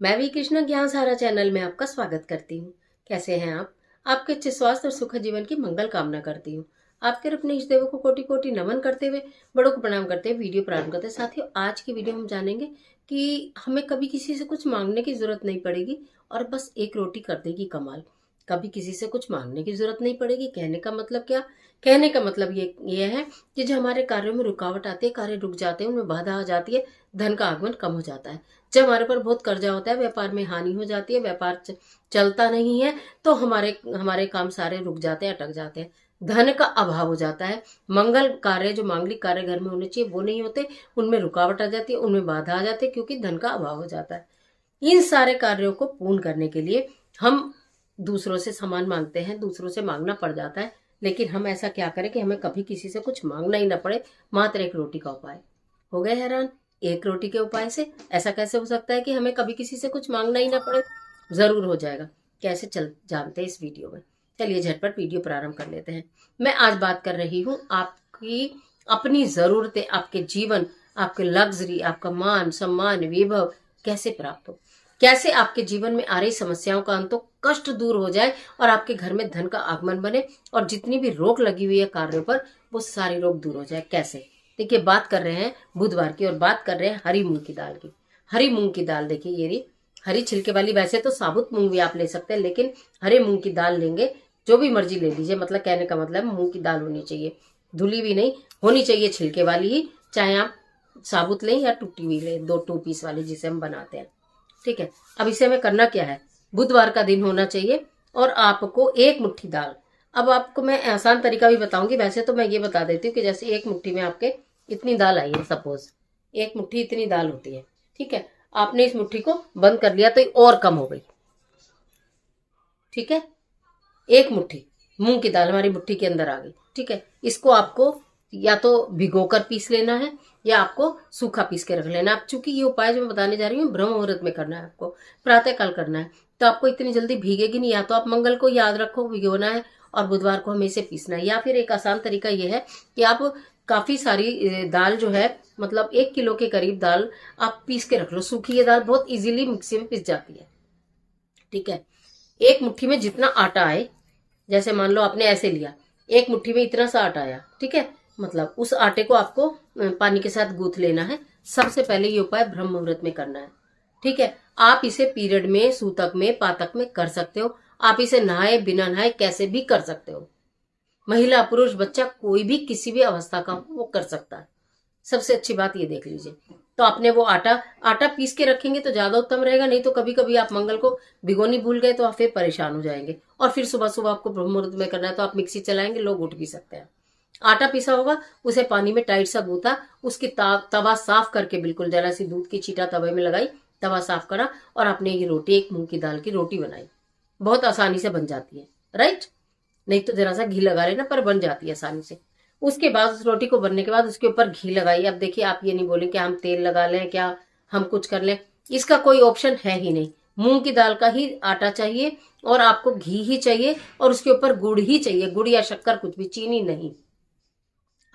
मैं भी कृष्णा ज्ञान सारा चैनल में आपका स्वागत करती हूँ। कैसे हैं आप? आपके अच्छे स्वास्थ्य और सुख जीवन की मंगल कामना करती हूँ। आपके अपने इष्ट देवों को कोटि कोटि नमन करते हुए बड़ों को प्रणाम करते हुए वीडियो प्रारंभ करते हैं। साथियों, आज की वीडियो हम जानेंगे कि हमें कभी किसी से कुछ मांगने की जरूरत नहीं पड़ेगी और बस एक रोटी कर देगी कमाल। कभी किसी से कुछ मांगने की जरूरत नहीं पड़ेगी। कहने का मतलब क्या? कहने का मतलब ये है कि जो हमारे कार्यों में रुकावट आती है, कार्य रुक जाते हैं, उनमें बाधा आ जाती है, धन का आगमन कम हो जाता है। जब हमारे पर बहुत कर्जा होता है, व्यापार में हानि हो जाती है, व्यापार चलता नहीं है, तो हमारे हमारे काम सारे रुक जाते हैं, अटक जाते हैं, धन का अभाव हो जाता है। मंगल कार्य, जो मांगलिक कार्य घर में होने चाहिए वो नहीं होते, उनमें रुकावट आ जाती है, उनमें बाधा आ जाती है, क्योंकि धन का अभाव हो जाता है। इन सारे कार्यों को पूर्ण करने के लिए हम दूसरों से सामान मांगते हैं, दूसरों से मांगना पड़ जाता है। लेकिन हम ऐसा क्या करें कि हमें कभी किसी से कुछ मांगना ही ना पड़े। मात्र एक रोटी का उपाय। हो गए हैरान? एक रोटी के उपाय से ऐसा कैसे हो सकता है कि हमें कभी किसी से कुछ मांगना ही ना पड़े? जरूर हो जाएगा। कैसे चल जानते हैं इस वीडियो में। चलिए झटपट वीडियो प्रारंभ कर लेते हैं। मैं आज बात कर रही हूँ आपकी अपनी जरूरतें, आपके जीवन, आपके लग्जरी, आपका मान सम्मान वैभव कैसे प्राप्त हो, कैसे आपके जीवन में आ रही समस्याओं का अंत हो, कष्ट दूर हो जाए और आपके घर में धन का आगमन बने, और जितनी भी रोक लगी हुई है कार्यों पर वो सारी रोक दूर हो जाए। कैसे? देखिए, बात कर रहे हैं बुधवार की और बात कर रहे हैं हरी मूंग की दाल की। हरी मूंग की दाल, देखिए ये रही हरी छिलके वाली। वैसे तो साबुत मूंग भी आप ले सकते हैं, लेकिन हरे मूंग की दाल लेंगे, जो भी मर्जी ले लीजिए। मतलब कहने का मतलब मूंग की दाल होनी चाहिए, धुली भी नहीं होनी चाहिए, छिलके वाली ही। चाहे आप साबुत लें या टूटी हुई लें, 2 पीस वाली जिसे हम बनाते हैं। ठीक है। अब इसे हमें करना क्या है? बुधवार का दिन होना चाहिए और आपको एक मुट्ठी दाल। अब आपको मैं आसान तरीका भी बताऊंगी। वैसे तो मैं ये बता देती हूँ कि जैसे एक मुट्ठी में आपके इतनी दाल आई है, सपोज एक मुट्ठी इतनी दाल होती है। ठीक है। आपने इस मुट्ठी को बंद कर लिया तो ये और कम हो गई। ठीक है। एक मुट्ठी मूंग की दाल हमारी मुट्ठी के अंदर आ गई। ठीक है। इसको आपको या तो भिगोकर पीस लेना है या आपको सूखा पीस के रख लेना। आप चूंकि ये उपाय जो मैं बताने जा रही हूँ ब्रह्म मुहूर्त में करना है, आपको प्रातः काल करना है, तो आपको इतनी जल्दी भीगेगी नहीं। या तो आप मंगल को याद रखो भिगोना है और बुधवार को हमें इसे पीसना है, या फिर एक आसान तरीका ये है कि आप काफी सारी दाल जो है, मतलब 1 किलो के करीब दाल आप पीस के रख लो। सूखी ये दाल बहुत इजीली मिक्सी में पिस जाती है। ठीक है। एक मुट्ठी में जितना आटा आए, जैसे मान लो आपने ऐसे लिया, एक मुट्ठी में इतना सा आटा आया। ठीक है। मतलब उस आटे को आपको पानी के साथ गूंथ लेना है। सबसे पहले ये उपाय ब्रह्म मुहूर्त में करना है। ठीक है। आप इसे पीरियड में, सूतक में, पातक में कर सकते हो। आप इसे नहाए बिना नहाए कैसे भी कर सकते हो। महिला पुरुष बच्चा कोई भी किसी भी अवस्था का वो कर सकता है। सबसे अच्छी बात ये देख लीजिए। तो आपने वो आटा आटा पीस के रखेंगे तो ज्यादा उत्तम रहेगा। नहीं तो कभी कभी आप मंगल को भिगोनी भूल गए तो आप फिर परेशान हो जाएंगे, और फिर सुबह सुबह आपको ब्रह्म मुहूर्त में करना है तो आप मिक्सी चलाएंगे, लोग उठ भी सकते हैं। आटा पीसा होगा, उसे पानी में टाइट सा गूथा, उसकी तवा साफ करके, बिल्कुल जरा सी दूध की छींटा तवे में लगाई, तवा साफ करा और आपने ये रोटी, एक मूंग की दाल की रोटी बनाई। बहुत आसानी से बन जाती है, राइट? नहीं तो जरा सा घी लगा लेना, पर बन जाती है आसानी से। उसके बाद उस रोटी को बनने के बाद उसके ऊपर घी लगाइए। अब देखिए, आप ये नहीं बोले कि हम तेल लगा लें, क्या हम कुछ कर लें, इसका कोई ऑप्शन है ही नहीं। मूंग की दाल का ही आटा चाहिए और आपको घी ही चाहिए, और उसके ऊपर गुड़ ही चाहिए, गुड़ या शक्कर, कुछ भी, चीनी नहीं।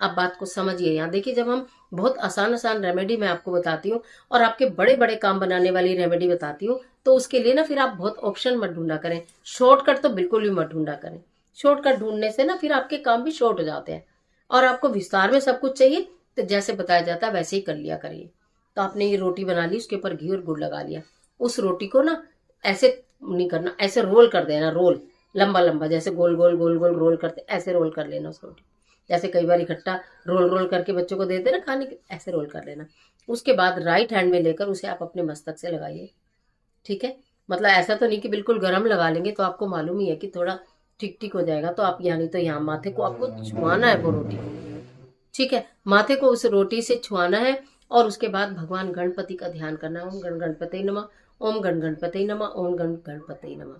आप बात को समझिए। यहाँ देखिए, जब हम बहुत आसान आसान रेमेडी मैं आपको बताती हूँ और आपके बड़े बड़े काम बनाने वाली रेमेडी बताती हूँ, तो उसके लिए ना फिर आप बहुत ऑप्शन मत ढूंढा करें। शॉर्टकट तो बिल्कुल भी मत ढूंढा करें। शॉर्टकट ढूंढने से ना फिर आपके काम भी शॉर्ट हो जाते हैं, और आपको विस्तार में सब कुछ चाहिए तो जैसे बताया जाता है वैसे ही कर लिया करिए। तो आपने ये रोटी बना ली, उसके ऊपर घी और गुड़ लगा लिया। उस रोटी को ना ऐसे नहीं करना, ऐसे रोल कर देना, रोल लंबा लंबा, जैसे गोल गोल गोल गोल रोल करते, ऐसे रोल कर लेना उस रोटी। जैसे कई बार इकट्ठा रोल रोल करके बच्चों को देते ना खाने के, ऐसे रोल कर लेना। उसके बाद राइट हैंड में लेकर उसे आप अपने मस्तक से लगाइए। ठीक है। मतलब ऐसा तो नहीं कि बिल्कुल गर्म लगा लेंगे, तो आपको मालूम ही है कि थोड़ा ठीक ठीक हो जाएगा। तो आप यानी तो यहाँ माथे को आपको छुआना है वो रोटी को। ठीक है। माथे को उस रोटी से छुआना है और उसके बाद भगवान गणपति का ध्यान करना है। ओम गण गणपति नमः, ओम गण गणपति नमः, ओम गण गणपति नमः।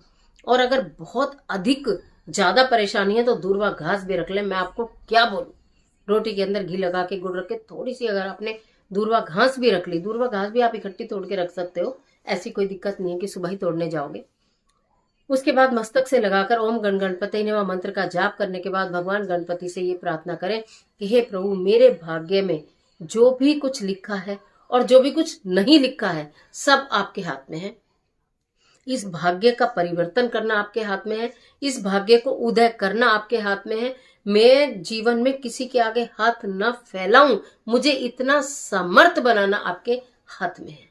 और अगर बहुत अधिक ज्यादा परेशानी है तो दूर्वा घास भी रख ले। मैं आपको क्या बोलूं, रोटी के अंदर घी लगा के, गुड़ रख के, थोड़ी सी अगर आपने दूर्वा घास भी रख ली, दूर्वा घास भी आप इकट्ठी तोड़ के रख सकते हो, ऐसी कोई दिक्कत नहीं है कि सुबह ही तोड़ने जाओगे। उसके बाद मस्तक से लगाकर ओम गण गणपति नमः मंत्र का जाप करने के बाद भगवान गणपति से ये प्रार्थना करें कि हे प्रभु, मेरे भाग्य में जो भी कुछ लिखा है और जो भी कुछ नहीं लिखा है, सब आपके हाथ में है। इस भाग्य का परिवर्तन करना आपके हाथ में है, इस भाग्य को उदय करना आपके हाथ में है। मैं जीवन में किसी के आगे हाथ न फैलाऊं, मुझे इतना समर्थ बनाना आपके हाथ में है।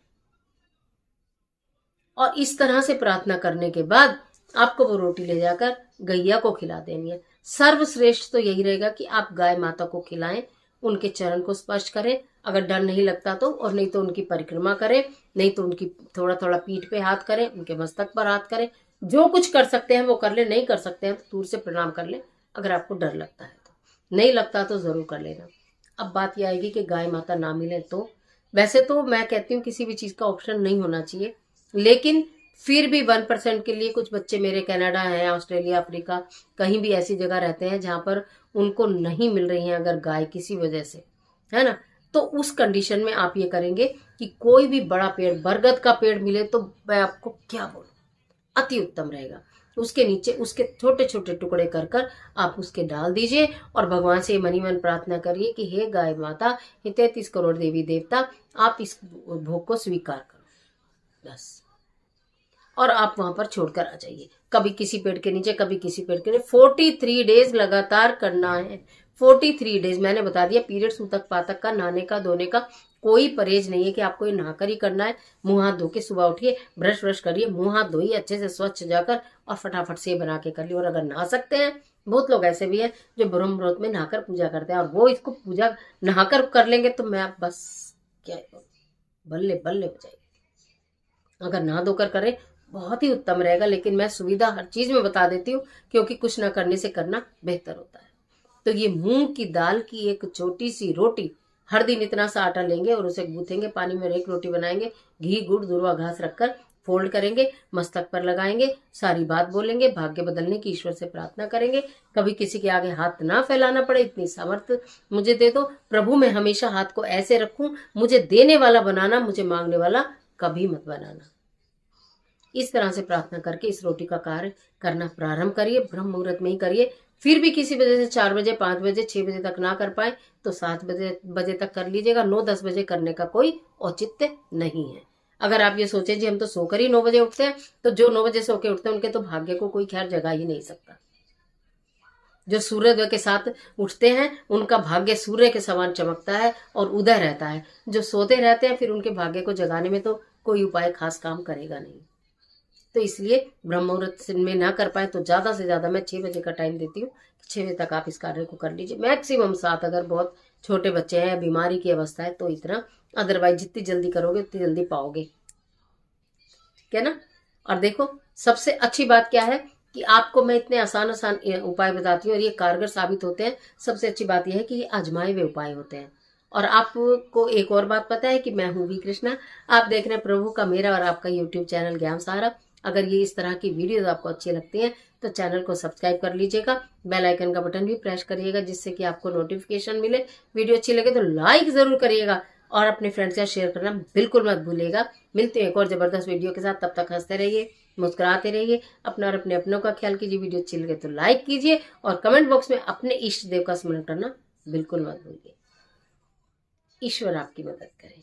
और इस तरह से प्रार्थना करने के बाद आपको वो रोटी ले जाकर गैया को खिला देनी है। सर्वश्रेष्ठ तो यही रहेगा कि आप गाय माता को खिलाएं, उनके चरण को स्पर्श करें, अगर डर नहीं लगता तो, और नहीं तो उनकी परिक्रमा करें, नहीं तो उनकी थोड़ा थोड़ा पीठ पे हाथ करें, उनके मस्तक पर हाथ करें, जो कुछ कर सकते हैं वो कर ले, नहीं कर सकते हैं तो दूर से प्रणाम कर ले, अगर आपको डर लगता है तो। नहीं लगता तो जरूर कर लेना। अब बात यह आएगी कि गाय माता ना मिले तो, वैसे तो मैं कहती हूँ किसी भी चीज का ऑप्शन नहीं होना चाहिए, लेकिन फिर भी 1% के लिए कुछ बच्चे मेरे कनाडा है, ऑस्ट्रेलिया, अफ्रीका, कहीं भी ऐसी जगह रहते हैं जहां पर उनको नहीं मिल रही है अगर गाय किसी वजह से, है ना, तो उस कंडीशन में आप ये करेंगे कि कोई भी बड़ा पेड़, बरगद का पेड़ मिले तो मैं आपको क्या बोलूं, अति उत्तम रहेगा। उसके नीचे उसके छोटे छोटे टुकड़े कर कर आप उसके डाल दीजिए और भगवान से मनी मन प्रार्थना करिए कि हे गाय माता, हे 33 करोड़ देवी देवता, आप इस भोग को स्वीकार करो, बस। और आप वहां पर छोड़कर आ जाइए, कभी किसी पेड़ के नीचे, कभी किसी पेड़ के नीचे। 43 डेज लगातार करना है, 43 डेज। मैंने बता दिया, पीरियड, सूतक पातक का, नहाने का, धोने का कोई परहेज नहीं है कि आपको ये नहाकर ही करना है। मुंह हाथ धो के सुबह उठिए, ब्रश व्रश करिए, मुंह हाथ धोइए अच्छे से स्वच्छ जाकर, और फटाफट से बना के कर लिया। और अगर नहा सकते हैं, बहुत लोग ऐसे भी हैं जो ब्रह्म मुहूर्त में नहाकर पूजा करते हैं, और वो इसको पूजा नहाकर कर लेंगे तो मैं बस क्या बल्ले बल्ले हो जाएगी। अगर नहा धोकर करें बहुत ही उत्तम रहेगा, लेकिन मैं सुविधा हर चीज में बता देती हूँ, क्योंकि कुछ ना करने से करना बेहतर होता है। तो ये मूंग की दाल की एक छोटी सी रोटी, हर दिन इतना सा आटा लेंगे और उसे गूंथेंगे, पानी में एक रोटी बनाएंगे, घी गुड़ दुर्वा घास रखकर फोल्ड करेंगे, मस्तक पर लगाएंगे, सारी बात बोलेंगे, भाग्य बदलने की ईश्वर से प्रार्थना करेंगे, कभी किसी के आगे हाथ ना फैलाना पड़े, इतनी सामर्थ्य मुझे दे दो प्रभु, मैं हमेशा हाथ को ऐसे रखूं, मुझे देने वाला बनाना, मुझे मांगने वाला कभी मत बनाना। इस तरह से प्रार्थना करके इस रोटी का कार्य करना प्रारंभ करिए, ब्रह्म मुहूर्त में ही करिए। फिर भी किसी वजह से 4 बजे, 5 बजे, 6 बजे तक ना कर पाए तो 7 बजे तक कर लीजिएगा। 9-10 बजे करने का कोई औचित्य नहीं है। अगर आप ये सोचें जी हम तो सोकर ही 9 बजे उठते हैं, तो जो 9 बजे सो के उठते हैं उनके तो भाग्य को कोई खैर जगा ही नहीं सकता। जो सूर्योदय के साथ उठते हैं उनका भाग्य सूर्य के समान चमकता है और उदय रहता है। जो सोते रहते हैं फिर उनके भाग्य को जगाने में तो कोई उपाय खास काम करेगा नहीं। तो इसलिए ब्रह्म मुहूर्त में ना कर पाए तो ज्यादा से ज्यादा मैं 6 बजे का टाइम देती हूँ, 6 बजे तक आप इस कार्य को कर लीजिए, मैक्सिमम 7, अगर बहुत छोटे बच्चे हैं, बीमारी की अवस्था है तो इतना, अदरवाइज जितनी जल्दी करोगे उतनी जल्दी पाओगे, ठीक है ना। और देखो सबसे अच्छी बात क्या है कि आपको मैं इतने आसान आसान उपाय बताती हूँ और ये कारगर साबित होते हैं। सबसे अच्छी बात यह है कि ये आजमाए हुए उपाय होते हैं। और आपको एक और बात पता है कि मैं हूँ वी कृष्णा, आप देख रहे हैं प्रभु का मेरा और आपका यूट्यूब चैनल ज्ञान सहारा। अगर ये इस तरह की वीडियोस आपको अच्छी लगती हैं तो चैनल को सब्सक्राइब कर लीजिएगा, बेल आइकन का बटन भी प्रेस करिएगा जिससे कि आपको नोटिफिकेशन मिले। वीडियो अच्छी लगे तो लाइक जरूर करिएगा और अपने फ्रेंड्स से शेयर करना बिल्कुल मत भूलिएगा। मिलते हैं एक और जबरदस्त वीडियो के साथ, तब तक हंसते रहिए, मुस्कुराते रहिए, अपना और अपने अपनों का ख्याल कीजिए। वीडियो अच्छी लगे तो लाइक कीजिए और कमेंट बॉक्स में अपने इष्ट देव का स्मरण करना बिल्कुल मत भूलिए। ईश्वर आपकी मदद करे।